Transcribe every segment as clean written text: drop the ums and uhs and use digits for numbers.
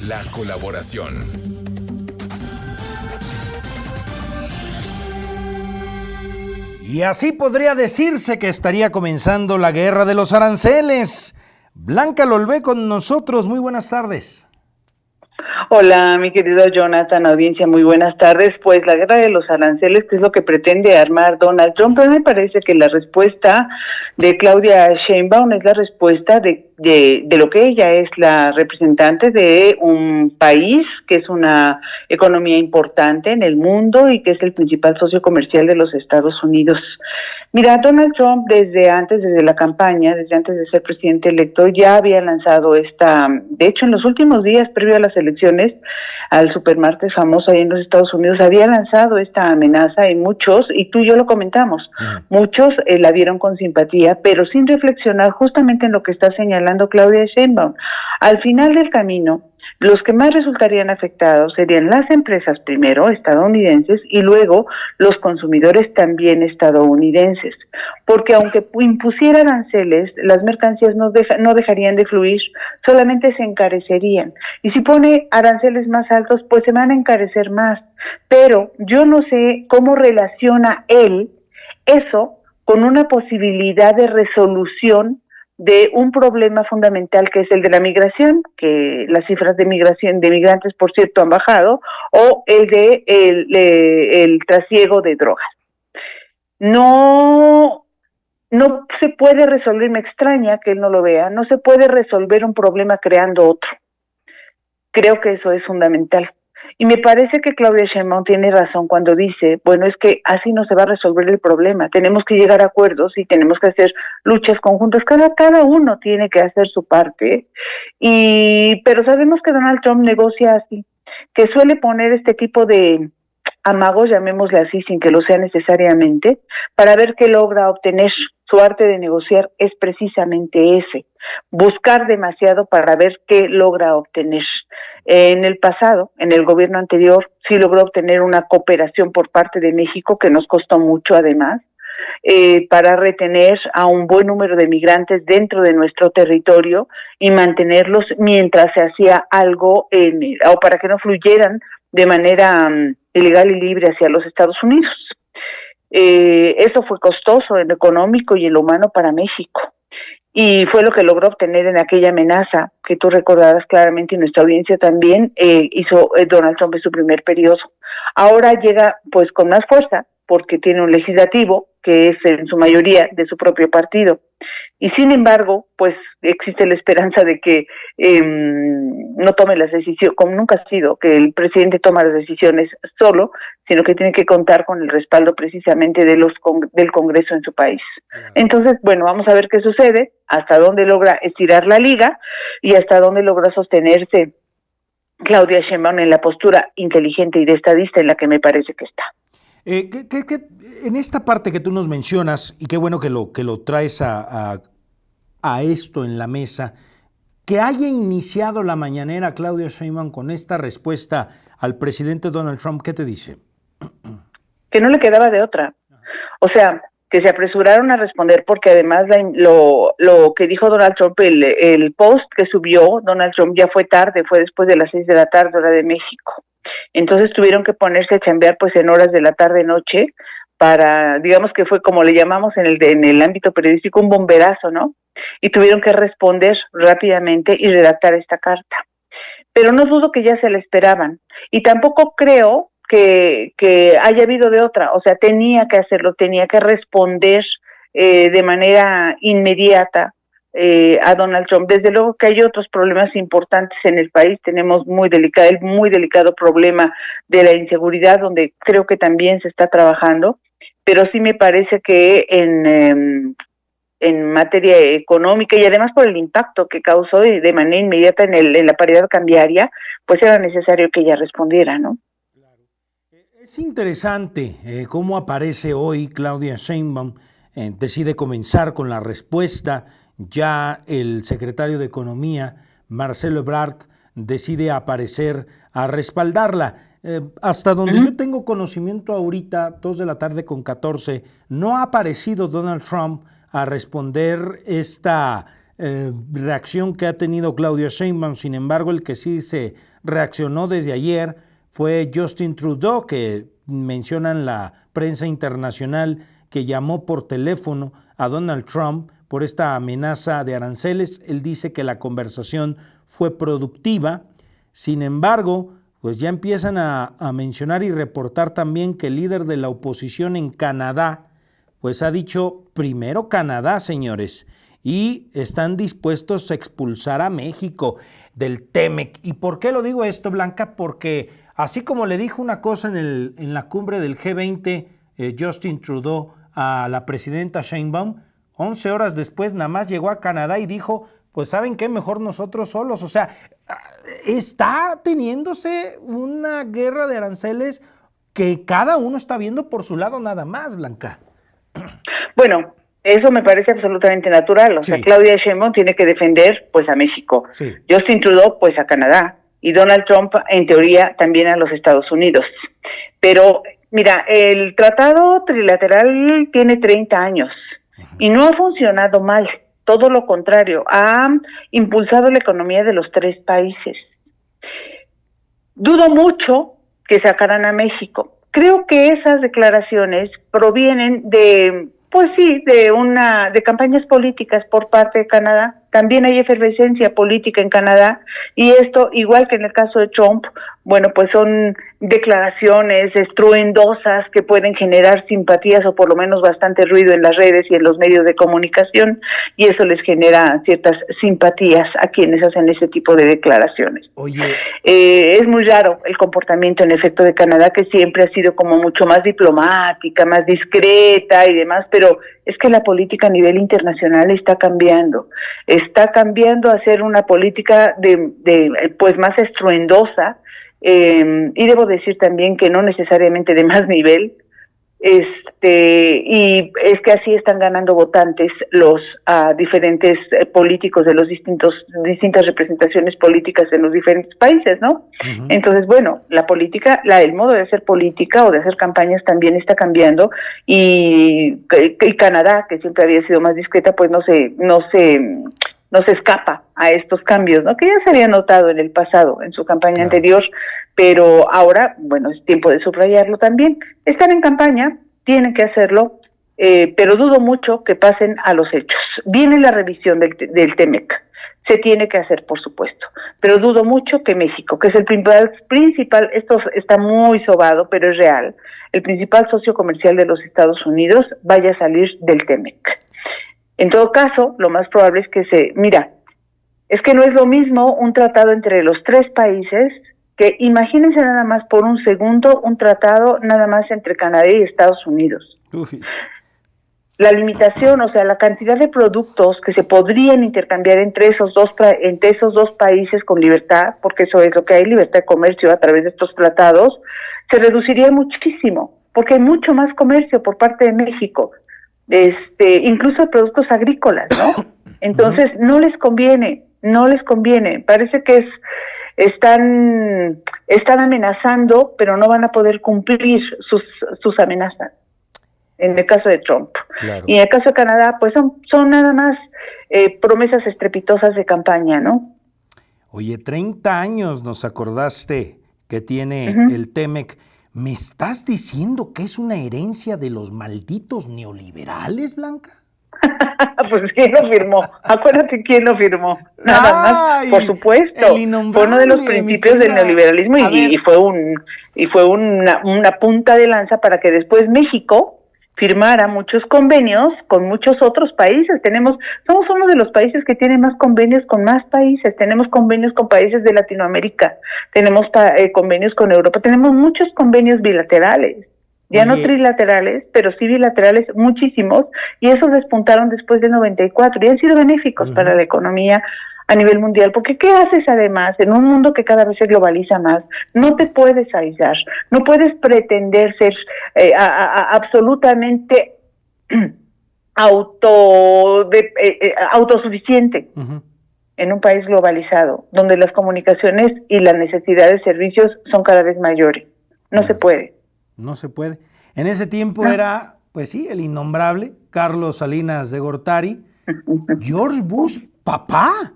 la colaboración. Y así podría decirse que estaría comenzando la guerra de los aranceles. Blanca Lolvé con nosotros, muy buenas tardes. Hola, mi querido Jonathan, audiencia, muy buenas tardes. Pues la guerra de los aranceles, que es lo que pretende armar Donald Trump, pero me parece que la respuesta de Claudia Sheinbaum es la respuesta de lo que ella es la representante de un país que es una economía importante en el mundo y que es el principal socio comercial de los Estados Unidos. Mira, Donald Trump desde la campaña, desde antes de ser presidente electo, ya había lanzado de hecho en los últimos días previo a las elecciones, al supermartes famoso ahí en los Estados Unidos, había lanzado esta amenaza y muchos, y tú y yo lo comentamos, muchos la vieron con simpatía, pero sin reflexionar justamente en lo que está señalando Claudia Sheinbaum. Al final del camino, los que más resultarían afectados serían las empresas primero, estadounidenses, y luego los consumidores también estadounidenses, porque aunque impusiera aranceles, las mercancías no dejarían de fluir, solamente se encarecerían. Y si pone aranceles más altos, pues se van a encarecer más. Pero yo no sé cómo relaciona él eso con una posibilidad de resolución de un problema fundamental que es el de la migración, que las cifras de migración de migrantes, por cierto, han bajado, o el de el trasiego de drogas. No se puede resolver, me extraña que él no lo vea, no se puede resolver un problema creando otro. Creo que eso es fundamental. Y me parece que Claudia Sheinbaum tiene razón cuando dice, bueno, es que así no se va a resolver el problema, tenemos que llegar a acuerdos y tenemos que hacer luchas conjuntas, cada uno tiene que hacer su parte, pero sabemos que Donald Trump negocia así, que suele poner este tipo de amagos, llamémosle así, sin que lo sea necesariamente, para ver qué logra obtener. Su arte de negociar es precisamente ese, buscar demasiado para ver qué logra obtener. En el pasado, en el gobierno anterior, sí logró obtener una cooperación por parte de México, que nos costó mucho además, para retener a un buen número de migrantes dentro de nuestro territorio y mantenerlos mientras se hacía algo, o para que no fluyeran de manera ilegal y libre hacia los Estados Unidos. Eso fue costoso en lo económico y en lo humano para México. Y fue lo que logró obtener en aquella amenaza que tú recordarás claramente y nuestra audiencia también hizo Donald Trump en su primer periodo. Ahora llega pues con más fuerza porque tiene un legislativo que es en su mayoría de su propio partido. Y sin embargo, pues existe la esperanza de que no tome las decisiones, como nunca ha sido, que el presidente toma las decisiones solo, sino que tiene que contar con el respaldo precisamente del Congreso en su país. Entonces, bueno, vamos a ver qué sucede, hasta dónde logra estirar la liga y hasta dónde logra sostenerse Claudia Sheinbaum en la postura inteligente y de estadista en la que me parece que está. En esta parte que tú nos mencionas, y qué bueno que lo traes a esto en la mesa, que haya iniciado la mañanera Claudia Sheinbaum con esta respuesta al presidente Donald Trump, ¿qué te dice? Que no le quedaba de otra. O sea, que se apresuraron a responder porque además lo que dijo Donald Trump, el post que subió Donald Trump ya fue tarde, fue después de las 6 de la tarde, hora de México. Entonces tuvieron que ponerse a chambear pues en horas de la tarde-noche para, digamos que fue como le llamamos en el ámbito periodístico, un bomberazo, ¿no? Y tuvieron que responder rápidamente y redactar esta carta. Pero no dudo que ya se la esperaban. Y tampoco creo que haya habido de otra. O sea, tenía que hacerlo, tenía que responder de manera inmediata a Donald Trump. Desde luego que hay otros problemas importantes en el país. Tenemos el muy delicado problema de la inseguridad, donde creo que también se está trabajando, pero sí me parece que en materia económica y además por el impacto que causó de manera inmediata en la paridad cambiaria, pues era necesario que ella respondiera, ¿no? Es interesante cómo aparece hoy Claudia Sheinbaum, decide comenzar con la respuesta. Ya el secretario de Economía, Marcelo Ebrard, decide aparecer a respaldarla. Hasta donde yo tengo conocimiento ahorita, 2 de la tarde con 14, no ha aparecido Donald Trump a responder esta reacción que ha tenido Claudia Sheinbaum. Sin embargo, el que sí se reaccionó desde ayer fue Justin Trudeau, que menciona en la prensa internacional que llamó por teléfono a Donald Trump por esta amenaza de aranceles. Él dice que la conversación fue productiva. Sin embargo, pues ya empiezan a mencionar y reportar también que el líder de la oposición en Canadá, pues ha dicho, primero Canadá, señores, y están dispuestos a expulsar a México del TEMEC. ¿Y por qué lo digo esto, Blanca? Porque así como le dijo una cosa en la cumbre del G20, Justin Trudeau, a la presidenta Sheinbaum, 11 horas después nada más llegó a Canadá y dijo, pues ¿saben qué? Mejor nosotros solos. O sea, está teniéndose una guerra de aranceles que cada uno está viendo por su lado nada más, Blanca. Bueno, eso me parece absolutamente natural. O sea, Claudia Sheinbaum tiene que defender pues a México. Sí. Justin Trudeau pues a Canadá. Y Donald Trump, en teoría, también a los Estados Unidos. Pero, mira, el tratado trilateral tiene 30 años y no ha funcionado mal. Todo lo contrario, ha impulsado la economía de los 3 países. Dudo mucho que sacaran a México. Creo que esas declaraciones provienen de, pues sí, de campañas políticas por parte de Canadá. También hay efervescencia política en Canadá y esto, igual que en el caso de Trump, bueno, pues son declaraciones estruendosas que pueden generar simpatías o por lo menos bastante ruido en las redes y en los medios de comunicación y eso les genera ciertas simpatías a quienes hacen ese tipo de declaraciones. Oye, es muy raro el comportamiento en efecto de Canadá, que siempre ha sido como mucho más diplomática, más discreta y demás, pero es que la política a nivel internacional está cambiando a ser una política pues más estruendosa, y debo decir también que no necesariamente de más nivel, y es que así están ganando votantes los diferentes políticos de los distintas representaciones políticas en los diferentes países, ¿no? Uh-huh. Entonces, bueno, la política, el modo de hacer política o de hacer campañas también está cambiando y Canadá, que siempre había sido más discreta, pues no se escapa a estos cambios, ¿no? Que ya se había notado en el pasado, en su campaña anterior, pero ahora, bueno, es tiempo de subrayarlo también. Están en campaña, tienen que hacerlo, pero dudo mucho que pasen a los hechos. Viene la revisión del TEMEC, se tiene que hacer, por supuesto, pero dudo mucho que México, que es el principal, esto está muy sobado, pero es real, el principal socio comercial de los Estados Unidos vaya a salir del TEMEC. En todo caso, lo más probable es que es que no es lo mismo un tratado entre los 3 países, que imagínense nada más por un segundo un tratado nada más entre Canadá y Estados Unidos. Uy. La limitación, o sea, la cantidad de productos que se podrían intercambiar entre esos dos países con libertad, porque eso es lo que hay, libertad de comercio a través de estos tratados, se reduciría muchísimo, porque hay mucho más comercio por parte de México. Incluso productos agrícolas, ¿no? Entonces no les conviene, parece que están amenazando, pero no van a poder cumplir sus amenazas, en el caso de Trump. Claro. Y en el caso de Canadá, pues son nada más promesas estrepitosas de campaña, ¿no? Oye, 30 años nos acordaste que tiene el TEMEC. ¿Me estás diciendo que es una herencia de los malditos neoliberales, Blanca? Pues ¿quién lo firmó? Acuérdate quién lo firmó. Nada más, por supuesto. Fue uno de los principios del neoliberalismo y fue una punta de lanza para que después México firmara muchos convenios con muchos otros países. Somos uno de los países que tiene más convenios con más países. Tenemos convenios con países de Latinoamérica, tenemos convenios con Europa, tenemos muchos convenios bilaterales. Ya no trilaterales, pero sí bilaterales, muchísimos, y esos despuntaron después del 94 y han sido benéficos para la economía a nivel mundial, porque ¿qué haces además en un mundo que cada vez se globaliza más? No te puedes aislar, no puedes pretender ser absolutamente autosuficiente en un país globalizado, donde las comunicaciones y la necesidad de servicios son cada vez mayores. No se puede. No se puede. En ese tiempo era, pues sí, el innombrable Carlos Salinas de Gortari. George Bush papá.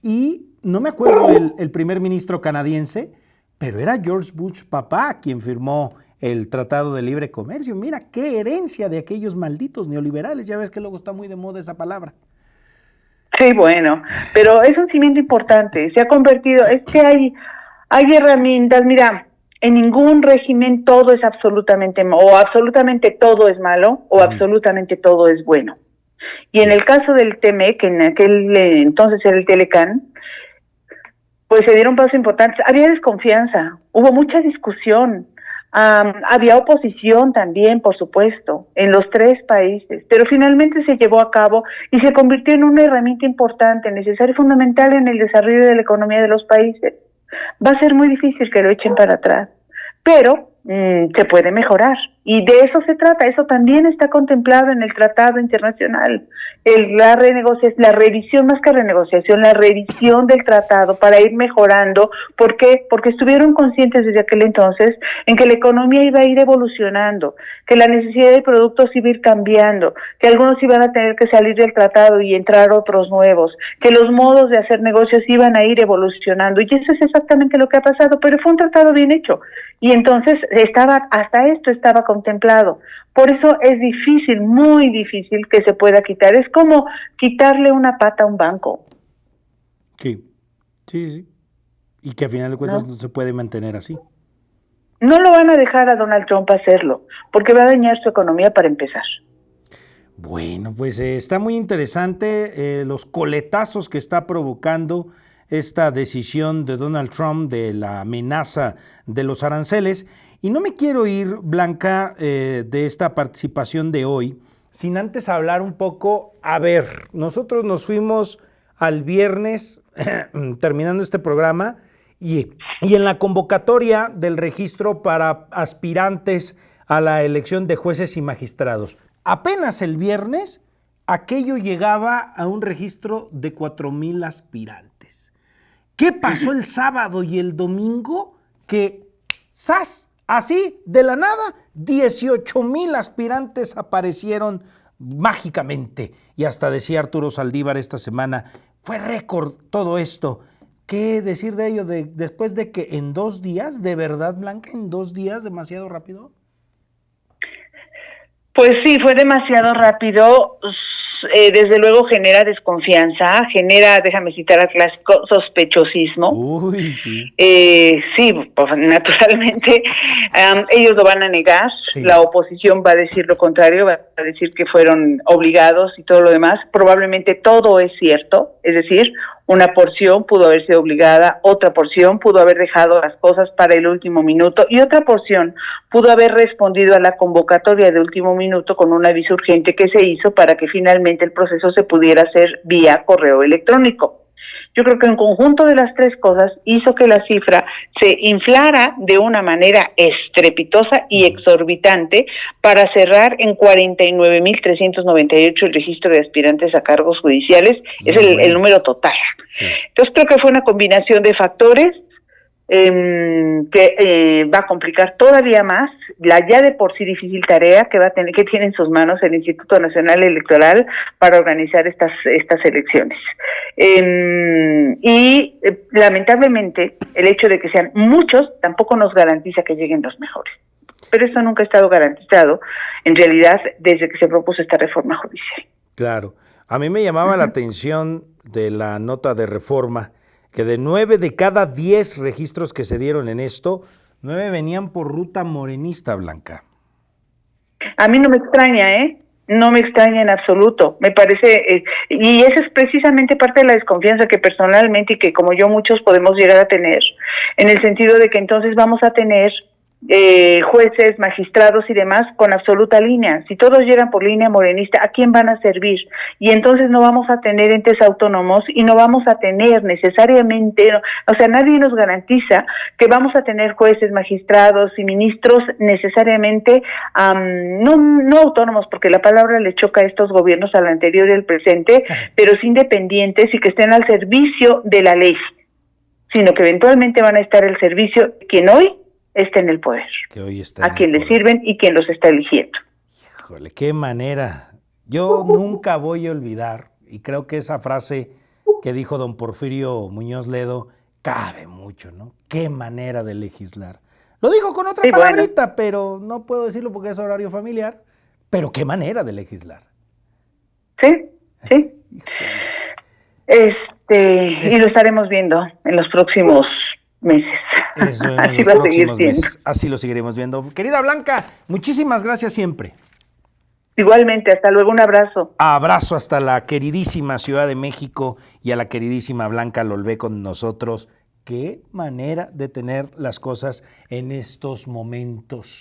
Y no me acuerdo el primer ministro canadiense, pero era George Bush papá quien firmó el Tratado de Libre Comercio. Mira qué herencia de aquellos malditos neoliberales. Ya ves que luego está muy de moda esa palabra. Sí, bueno, pero es un cimiento importante. Se ha convertido, es que hay herramientas. Mira, en ningún régimen todo es absolutamente, o absolutamente todo es malo, o absolutamente todo es bueno. Y en el caso del TME, que en aquel entonces era el Telecán, pues se dieron pasos importantes. Había desconfianza, hubo mucha discusión, había oposición también, por supuesto, en los tres países, pero finalmente se llevó a cabo y se convirtió en una herramienta importante, necesaria y fundamental en el desarrollo de la economía de los países. Va a ser muy difícil que lo echen para atrás, pero se puede mejorar, y de eso se trata. Eso también está contemplado en el Tratado Internacional, la revisión, más que renegociación, la revisión del tratado para ir mejorando. ¿Por qué? Porque estuvieron conscientes desde aquel entonces en que la economía iba a ir evolucionando, que la necesidad de productos iba a ir cambiando, que algunos iban a tener que salir del tratado y entrar otros nuevos, que los modos de hacer negocios iban a ir evolucionando, y eso es exactamente lo que ha pasado, pero fue un tratado bien hecho, y entonces hasta esto estaba contemplado. Por eso es difícil, muy difícil que se pueda quitar. Es como quitarle una pata a un banco. Sí. Y que a final de cuentas no se puede mantener así. No lo van a dejar a Donald Trump hacerlo, porque va a dañar su economía para empezar. Bueno, pues está muy interesante los coletazos que está provocando esta decisión de Donald Trump de la amenaza de los aranceles. Y no me quiero ir, Blanca, de esta participación de hoy, sin antes hablar un poco. A ver, nosotros nos fuimos al viernes, terminando este programa, y en la convocatoria del registro para aspirantes a la elección de jueces y magistrados. Apenas el viernes, aquello llegaba a un registro de 4,000 aspirantes. ¿Qué pasó el sábado y el domingo? Que, ¡zas!, así, de la nada, 18,000 aspirantes aparecieron mágicamente. Y hasta decía Arturo Saldívar esta semana, fue récord todo esto. ¿Qué decir de ello después de que en 2 días, de verdad, Blanca, en 2 días, demasiado rápido? Pues sí, fue demasiado rápido. Desde luego genera desconfianza, déjame citar al clásico, sospechosismo. Uy, sí. Sí, pues, naturalmente ellos lo van a negar, sí. La oposición va a decir lo contrario, va a decir que fueron obligados y todo lo demás. Probablemente todo es cierto, es decir, una porción pudo haber sido obligada, otra porción pudo haber dejado las cosas para el último minuto, y otra porción pudo haber respondido a la convocatoria de último minuto con un aviso urgente que se hizo para que finalmente el proceso se pudiera hacer vía correo electrónico. Yo creo que en conjunto de las tres cosas hizo que la cifra se inflara de una manera estrepitosa y exorbitante para cerrar en 49,398 el registro de aspirantes a cargos judiciales. Es el número total. Sí. Entonces creo que fue una combinación de factores que va a complicar todavía más la ya de por sí difícil tarea que tiene en sus manos el Instituto Nacional Electoral para organizar estas elecciones. Y lamentablemente el hecho de que sean muchos tampoco nos garantiza que lleguen los mejores. Pero esto nunca ha estado garantizado, en realidad, desde que se propuso esta reforma judicial. Claro. A mí me llamaba la atención de la nota de reforma que de 9 de cada 10 registros que se dieron en esto, 9 venían por ruta morenista, Blanca. A mí no me extraña, no me extraña en absoluto. Me parece, y esa es precisamente parte de la desconfianza que personalmente y que como yo muchos podemos llegar a tener, en el sentido de que entonces vamos a tener jueces, magistrados y demás con absoluta línea. Si todos llegan por línea morenista, ¿a quién van a servir? Y entonces no vamos a tener entes autónomos y no vamos a tener necesariamente, o sea, nadie nos garantiza que vamos a tener jueces, magistrados y ministros necesariamente no autónomos, porque la palabra le choca a estos gobiernos, al anterior y al presente, pero sí independientes y que estén al servicio de la ley, sino que eventualmente van a estar al servicio de quien hoy está en el poder, que hoy está a quien le sirven y quien los está eligiendo. Híjole, qué manera. Yo nunca voy a olvidar, Y creo que esa frase que dijo don Porfirio Muñoz Ledo cabe mucho, ¿no? Qué manera de legislar. Lo dijo con otra palabrita, pero no puedo decirlo porque es horario familiar, pero qué manera de legislar. Sí, sí. Y lo estaremos viendo en los próximos meses. Eso en los próximos meses. Así lo seguiremos viendo. Querida Blanca, muchísimas gracias siempre. Igualmente, hasta luego, un abrazo. Abrazo hasta la queridísima Ciudad de México y a la queridísima Blanca Lolvé con nosotros. Qué manera de tener las cosas en estos momentos.